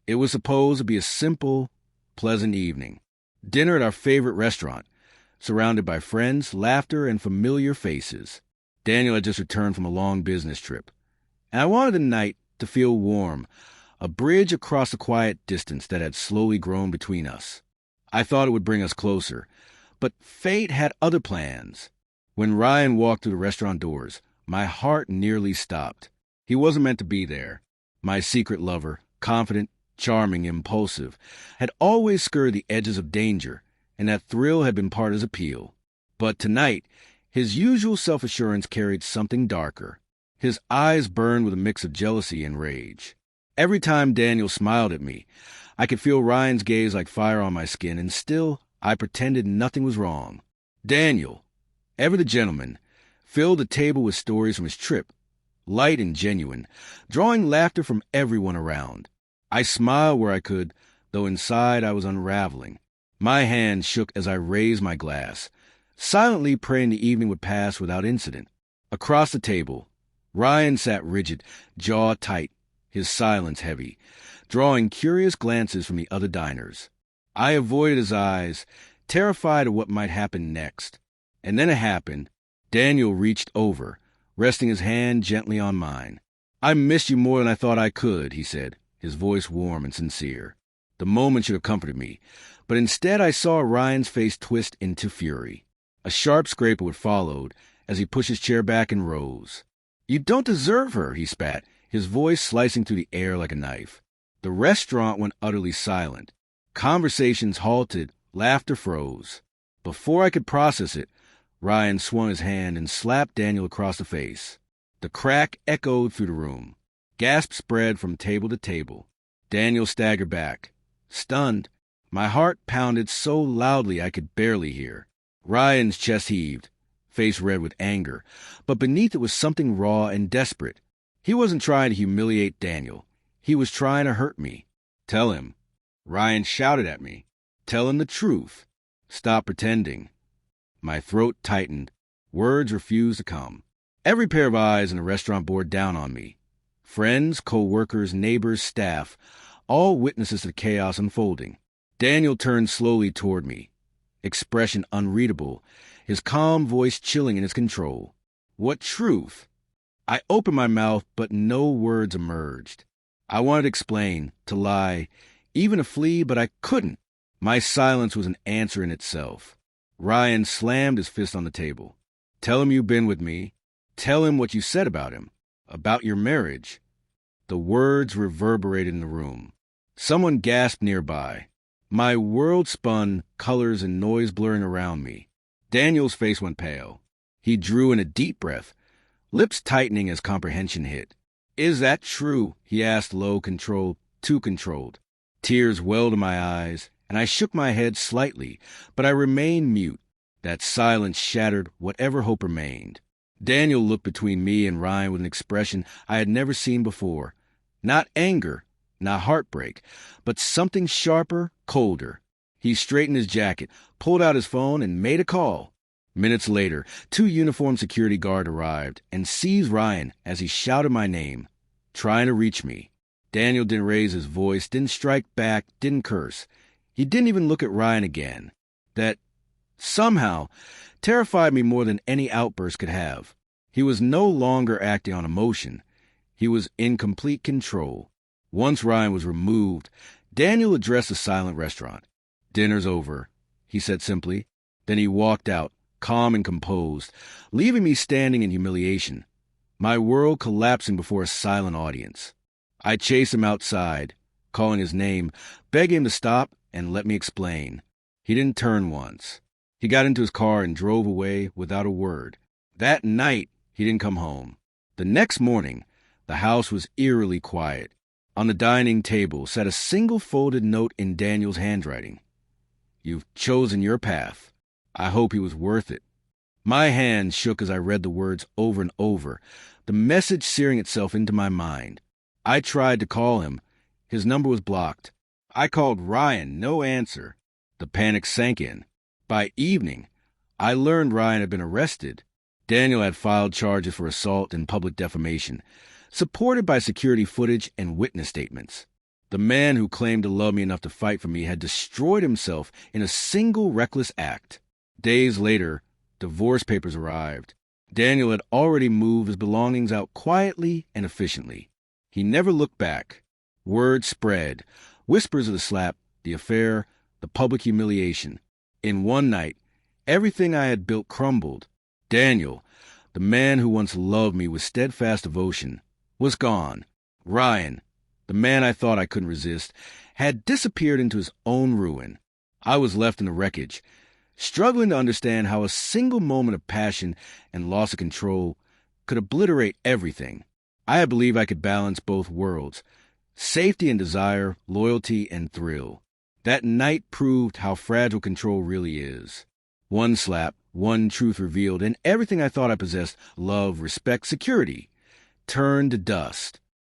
It was supposed to be a simple, pleasant evening. Dinner at our favorite restaurant, surrounded by friends, laughter, and familiar faces. Daniel had just returned from a long business trip, and I wanted the night to feel warm, a bridge across the quiet distance that had slowly grown between us. I thought it would bring us closer, but fate had other plans. When Ryan walked through the restaurant doors, my heart nearly stopped. He wasn't meant to be there. My secret lover, confident, charming, impulsive, had always skirted the edges of danger, and that thrill had been part of his appeal. But tonight, his usual self-assurance carried something darker. His eyes burned with a mix of jealousy and rage. Every time Daniel smiled at me, I could feel Ryan's gaze like fire on my skin, and still I pretended nothing was wrong. Daniel, ever the gentleman, filled the table with stories from his trip, light and genuine, drawing laughter from everyone around. I smiled where I could, though inside I was unraveling. My hand shook as I raised my glass, silently praying the evening would pass without incident. Across the table, Ryan sat rigid, jaw tight, his silence heavy, drawing curious glances from the other diners. I avoided his eyes, terrified of what might happen next. And then it happened. Daniel reached over, resting his hand gently on mine. "I missed you more than I thought I could," he said, his voice warm and sincere. The moment should have comforted me, but instead I saw Ryan's face twist into fury. A sharp scrape would followed as he pushed his chair back and rose. "You don't deserve her," he spat, his voice slicing through the air like a knife. The restaurant went utterly silent. Conversations halted, laughter froze. Before I could process it, Ryan swung his hand and slapped Daniel across the face. The crack echoed through the room. Gasps spread from table to table. Daniel staggered back. Stunned, my heart pounded so loudly I could barely hear. Ryan's chest heaved, face red with anger, but beneath it was something raw and desperate. He wasn't trying to humiliate Daniel. He was trying to hurt me. "Tell him." Ryan shouted at me. "Tell him the truth. Stop pretending." My throat tightened. Words refused to come. Every pair of eyes in the restaurant bore down on me. Friends, co-workers, neighbors, staff, all witnesses to the chaos unfolding. Daniel turned slowly toward me, expression unreadable, his calm voice chilling in its control. "What truth?" I opened my mouth, but no words emerged. I wanted to explain, to lie, even to flee, but I couldn't. My silence was an answer in itself. Ryan slammed his fist on the table. "Tell him you've been with me. Tell him what you said about him, about your marriage." The words reverberated in the room. Someone gasped nearby. My world spun, colors and noise blurring around me. Daniel's face went pale. He drew in a deep breath, lips tightening as comprehension hit. "Is that true?" he asked, low, controlled, too controlled. Tears welled in my eyes, and I shook my head slightly, but I remained mute. That silence shattered whatever hope remained. Daniel looked between me and Ryan with an expression I had never seen before. Not anger, not heartbreak, but something sharper, colder. He straightened his jacket, pulled out his phone, and made a call. Minutes later, 2 uniformed security guards arrived and seized Ryan as he shouted my name, trying to reach me. Daniel didn't raise his voice, didn't strike back, didn't curse. He didn't even look at Ryan again. That, somehow, terrified me more than any outburst could have. He was no longer acting on emotion. He was in complete control. Once Ryan was removed, Daniel addressed the silent restaurant. "Dinner's over," he said simply. Then he walked out, calm and composed, leaving me standing in humiliation, my world collapsing before a silent audience. I chased him outside, calling his name, begging him to stop and let me explain. He didn't turn once. He got into his car and drove away without a word. That night, he didn't come home. The next morning, the house was eerily quiet. On the dining table sat a single folded note in Daniel's handwriting. "You've chosen your path. I hope he was worth it." My hand shook as I read the words over and over, the message searing itself into my mind. I tried to call him. His number was blocked. I called Ryan, no answer. The panic sank in. By evening, I learned Ryan had been arrested. Daniel had filed charges for assault and public defamation, supported by security footage and witness statements. The man who claimed to love me enough to fight for me had destroyed himself in a single reckless act. Days later, divorce papers arrived. Daniel had already moved his belongings out quietly and efficiently. He never looked back. Word spread. Whispers of the slap, the affair, the public humiliation. In one night, everything I had built crumbled. Daniel, the man who once loved me with steadfast devotion, was gone. Ryan, the man I thought I couldn't resist, had disappeared into his own ruin. I was left in the wreckage, struggling to understand how a single moment of passion and loss of control could obliterate everything. I had believed I could balance both worlds, safety and desire, loyalty and thrill. That night proved how fragile control really is. One slap, one truth revealed, and everything I thought I possessed, love, respect, security, turned to dust.